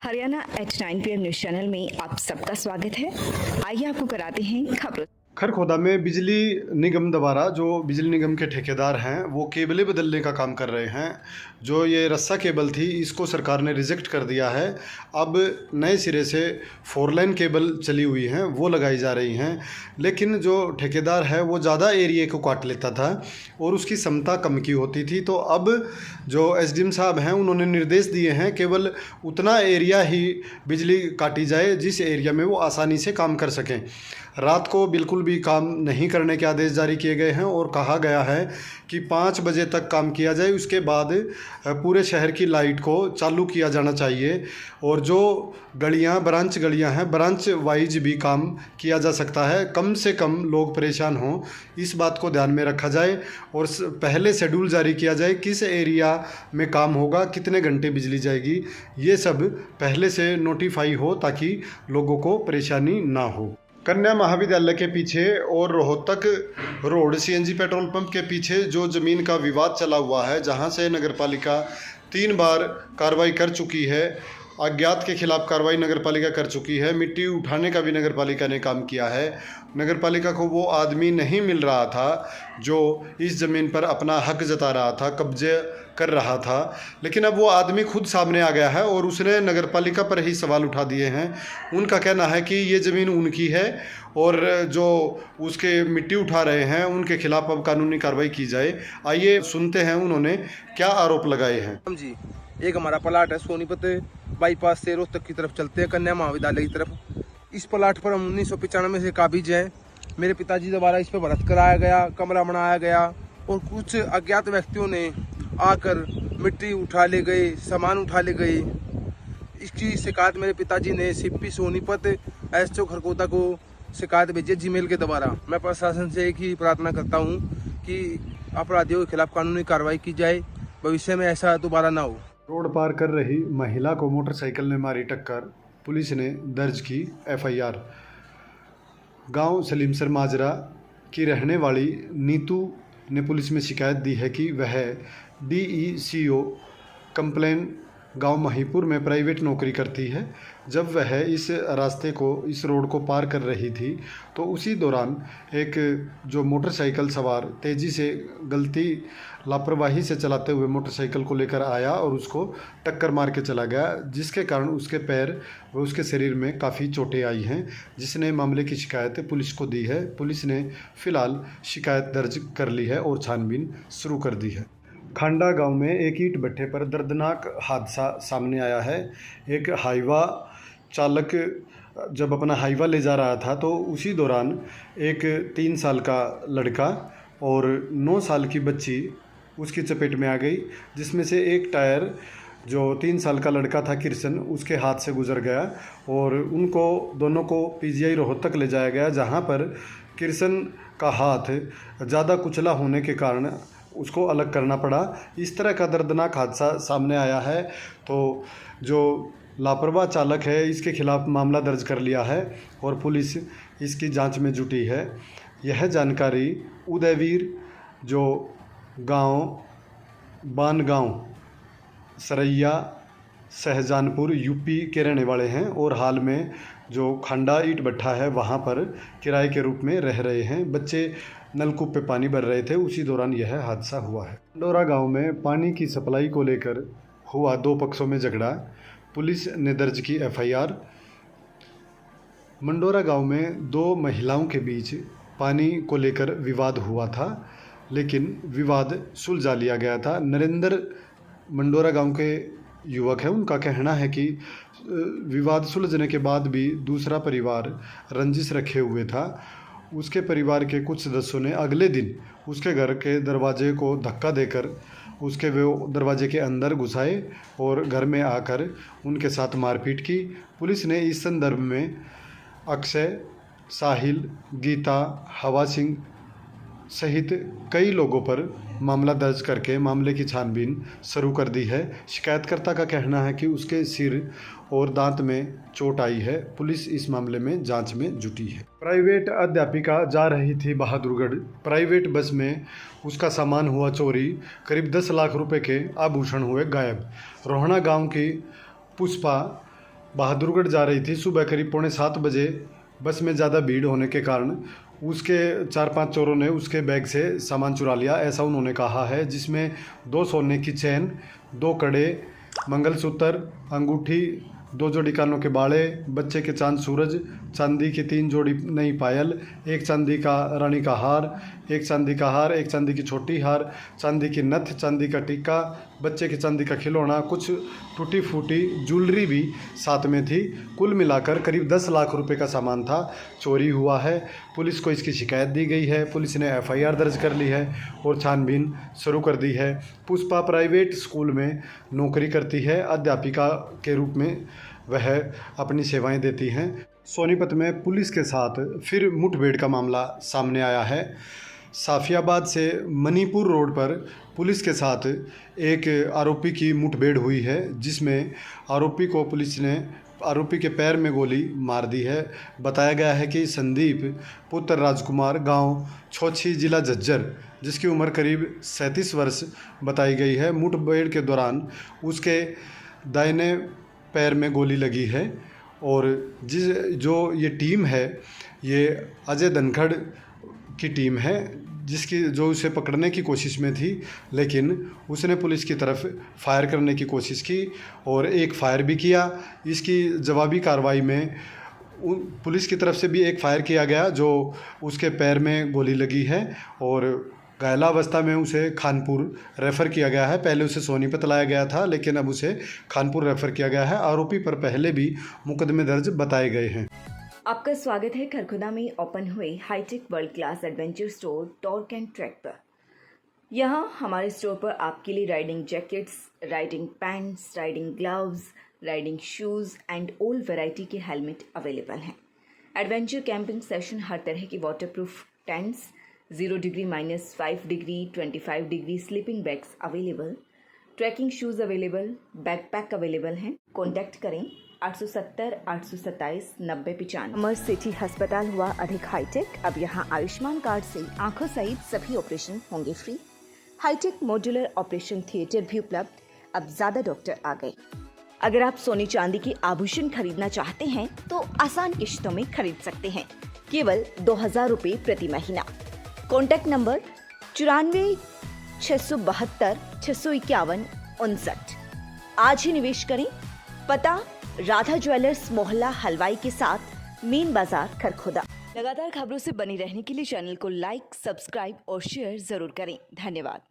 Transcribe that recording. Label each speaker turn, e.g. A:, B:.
A: Haryana H9 PM news channel में आप सबका स्वागत है। आइए आपको कराते हैं खबरों।
B: खरखोदा में बिजली निगम द्वारा जो बिजली निगम के ठेकेदार हैं वो केबलें बदलने का काम कर रहे हैं। जो ये रस्सा केबल थी इसको सरकार ने रिजेक्ट कर दिया है। अब नए सिरे से 4 लाइन केबल चली हुई हैं वो लगाई जा रही हैं, लेकिन जो ठेकेदार है वो ज़्यादा एरिया को काट लेता था और उसकी क्षमता कम की होती थी। तो अब जो एसडीएम साहब हैं उन्होंने निर्देश दिए हैं केवल उतना एरिया ही बिजली काटी जाए जिस एरिया में वो आसानी से काम कर सकें। रात को बिल्कुल भी काम नहीं करने के आदेश जारी किए गए हैं और कहा गया है कि 5 बजे तक काम किया जाए, उसके बाद पूरे शहर की लाइट को चालू किया जाना चाहिए। और जो गलियां ब्रांच गलियां हैं ब्रांच वाइज भी काम किया जा सकता है, कम से कम लोग परेशान हों इस बात को ध्यान में रखा जाए और पहले शेड्यूल जारी किया जाए किस एरिया में काम होगा, कितने घंटे बिजली जाएगी, ये सब पहले से नोटिफाई हो ताकि लोगों को परेशानी ना हो। कन्या महाविद्यालय के पीछे और Rohtak road CNG petrol pump के पीछे जो ज़मीन का विवाद चला हुआ है, जहां से नगरपालिका 3 बार कार्रवाई कर चुकी है, अज्ञात के खिलाफ कार्रवाई नगरपालिका कर चुकी है, मिट्टी उठाने का भी नगरपालिका ने काम किया है। नगरपालिका को वो आदमी नहीं मिल रहा था जो इस ज़मीन पर अपना हक जता रहा था, कब्जे कर रहा था, लेकिन अब वो आदमी खुद सामने आ गया है और उसने नगरपालिका पर ही सवाल उठा दिए हैं। उनका कहना है कि ये ज़मीन उनकी है और जो उसके मिट्टी उठा रहे हैं उनके खिलाफ अब कानूनी कार्रवाई की जाए। आइए सुनते हैं उन्होंने क्या आरोप लगाए हैं।
C: जी, एक हमारा प्लाट है सोनीपत बाईपास से रोहतक की तरफ चलते हैं कन्या महाविद्यालय की तरफ। इस प्लाट पर हम 1995 से काबिज हैं। मेरे पिताजी द्वारा इस पर भरत कराया गया, कमरा बनाया गया और कुछ अज्ञात व्यक्तियों ने आकर मिट्टी उठा ले गए, सामान उठा ले गए। इसकी शिकायत मेरे पिताजी ने सीपी सोनीपत एसओ खरखोदा को शिकायत भेजी जीमेल के द्वारा। मैं प्रशासन से एक ही प्रार्थना करता हूं कि अपराधियों के खिलाफ कानूनी कार्रवाई की जाए, भविष्य में ऐसा दोबारा ना हो।
B: रोड पार कर रही महिला को मोटरसाइकिल ने मारी टक्कर, पुलिस ने दर्ज की एफआईआर। गांव सलीमसर माजरा की रहने वाली नीतू ने पुलिस में शिकायत दी है कि वह डीईसीओ कंप्लेन गांव माहीपुर में प्राइवेट नौकरी करती है। जब वह इस रास्ते को, इस रोड को पार कर रही थी तो उसी दौरान एक जो मोटरसाइकिल सवार तेज़ी से गलती लापरवाही से चलाते हुए मोटरसाइकिल को लेकर आया और उसको टक्कर मार के चला गया, जिसके कारण उसके पैर व उसके शरीर में काफ़ी चोटें आई हैं, जिसने मामले की शिकायत पुलिस को दी है। पुलिस ने फ़िलहाल शिकायत दर्ज कर ली है और छानबीन शुरू कर दी है। खांडा गांव में एक ईंट भट्ठे पर दर्दनाक हादसा सामने आया है। एक हाईवा चालक जब अपना हाईवा ले जा रहा था तो उसी दौरान एक 3 साल का लड़का और 9 साल की बच्ची उसकी चपेट में आ गई, जिसमें से एक टायर जो 3 साल का लड़का था किरसन, उसके हाथ से गुजर गया और उनको दोनों को पीजीआई रोहतक ले जाया गया, जहां पर किरसन का हाथ ज़्यादा कुचला होने के कारण उसको अलग करना पड़ा। इस तरह का दर्दनाक हादसा सामने आया है तो जो लापरवाह चालक है इसके खिलाफ मामला दर्ज कर लिया है और पुलिस इसकी जांच में जुटी है। यह जानकारी उदयवीर जो गांव बानगांव सरैया सहजानपुर यूपी के रहने वाले हैं और हाल में जो खांडा ईंट भट्ठा है वहां पर किराए के रूप में रह रहे हैं। बच्चे नलकूप पे पानी भर रहे थे, उसी दौरान यह हादसा हुआ है। मंडोरा गांव में पानी की सप्लाई को लेकर हुआ 2 पक्षों में झगड़ा, पुलिस ने दर्ज की एफआईआर। मंडोरा गांव में 2 महिलाओं के बीच पानी को लेकर विवाद हुआ था, लेकिन विवाद सुलझा लिया गया था। नरेंद्र मंडोरा गांव के युवक है, उनका कहना है कि विवाद सुलझने के बाद भी दूसरा परिवार रंजिश रखे हुए था। उसके परिवार के कुछ सदस्यों ने अगले दिन उसके घर के दरवाजे को धक्का देकर उसके वो दरवाजे के अंदर घुसाए और घर में आकर उनके साथ मारपीट की। पुलिस ने इस संदर्भ में अक्षय, साहिल, गीता, हवा सिंह सहित कई लोगों पर मामला दर्ज करके मामले की छानबीन शुरू कर दी है। शिकायतकर्ता का कहना है कि उसके सिर और दांत में चोट आई है। पुलिस इस मामले में जांच में जुटी है। प्राइवेट अध्यापिका जा रही थी बहादुरगढ़, प्राइवेट बस में उसका सामान हुआ चोरी, करीब 10 लाख रुपए के आभूषण हुए गायब। रोहना गांव की पुष्पा बहादुरगढ़ जा रही थी। सुबह करीब 6:45 बजे बस में ज़्यादा भीड़ होने के कारण उसके 4-5 चोरों ने उसके बैग से सामान चुरा लिया, ऐसा उन्होंने कहा है, जिसमें 2 सोने की चैन, 2 कड़े, मंगलसूत्र, अंगूठी, 2 जोड़ी कानों के बाड़े, बच्चे के चांद सूरज, चांदी की 3 जोड़ी नई पायल, 1 चांदी का रानी का हार, 1 चांदी का हार, 1 चांदी की छोटी हार, चांदी की नथ, चांदी का टीका, बच्चे के चांदी का खिलौना, कुछ टूटी फूटी ज्वेलरी भी साथ में थी। कुल मिलाकर करीब 10 लाख रुपए का सामान था, चोरी हुआ है। पुलिस को इसकी शिकायत दी गई है। पुलिस ने FIR दर्ज कर ली है और छानबीन शुरू कर दी है। पुष्पा प्राइवेट स्कूल में नौकरी करती है, अध्यापिका के रूप में वह अपनी सेवाएं देती हैं। सोनीपत में पुलिस के साथ फिर मुठभेड़ का मामला सामने आया है। साफियाबाद से मणिपुर रोड पर पुलिस के साथ एक आरोपी की मुठभेड़ हुई है, जिसमें आरोपी के पैर में गोली मार दी है। बताया गया है कि संदीप पुत्र राजकुमार गांव छोछी जिला झज्जर, जिसकी उम्र करीब 37 वर्ष बताई गई है, मुठभेड़ के दौरान उसके दाहिने पैर में गोली लगी है। और जो ये टीम है, ये अजय धनखड़ की टीम है, जो उसे पकड़ने की कोशिश में थी, लेकिन उसने पुलिस की तरफ फायर करने की कोशिश की और एक फायर भी किया। इसकी जवाबी कार्रवाई में पुलिस की तरफ से भी एक फायर किया गया, जो उसके पैर में गोली लगी है और घायलावस्था में उसे खानपुर रेफ़र किया गया है। पहले उसे सोनीपत लाया गया था, लेकिन अब उसे खानपुर रेफ़र किया गया है। आरोपी पर पहले भी मुकदमे दर्ज बताए गए हैं।
A: आपका स्वागत है खरखुदा में ओपन हुए high tech world class adventure store Torque and Track पर। यहाँ हमारे स्टोर पर आपके लिए riding jackets, riding pants, riding gloves, riding shoes and all variety के हेलमेट अवेलेबल हैं। एडवेंचर कैंपिंग सेशन, हर तरह की waterproof tents, 0 degree, -5 degree, 25 degree sleeping bags available, trekking shoes available, backpack available हैं। कॉन्टैक्ट करें 870 827 9095। अमर सिटी अस्पताल हुआ अधिक हाईटेक। अब यहाँ आयुष्मान कार्ड से आंखों सहित सभी ऑपरेशन होंगे free. High tech modular operation theatre भी उपलब्ध। अब ज्यादा डॉक्टर आ गए। अगर आप सोने चांदी के आभूषण खरीदना चाहते हैं तो आसान किश्तों में खरीद सकते हैं, केवल 2000 रुपए प्रति महीना। Contact number 94 672 651 59। आज ही निवेश करें। पता राधा ज्वेलर्स, मोहल्ला हलवाई के साथ, मेन बाजार खरखुदा। लगातार खबरों से बनी रहने के लिए चैनल को लाइक, सब्सक्राइब और शेयर जरूर करें। धन्यवाद।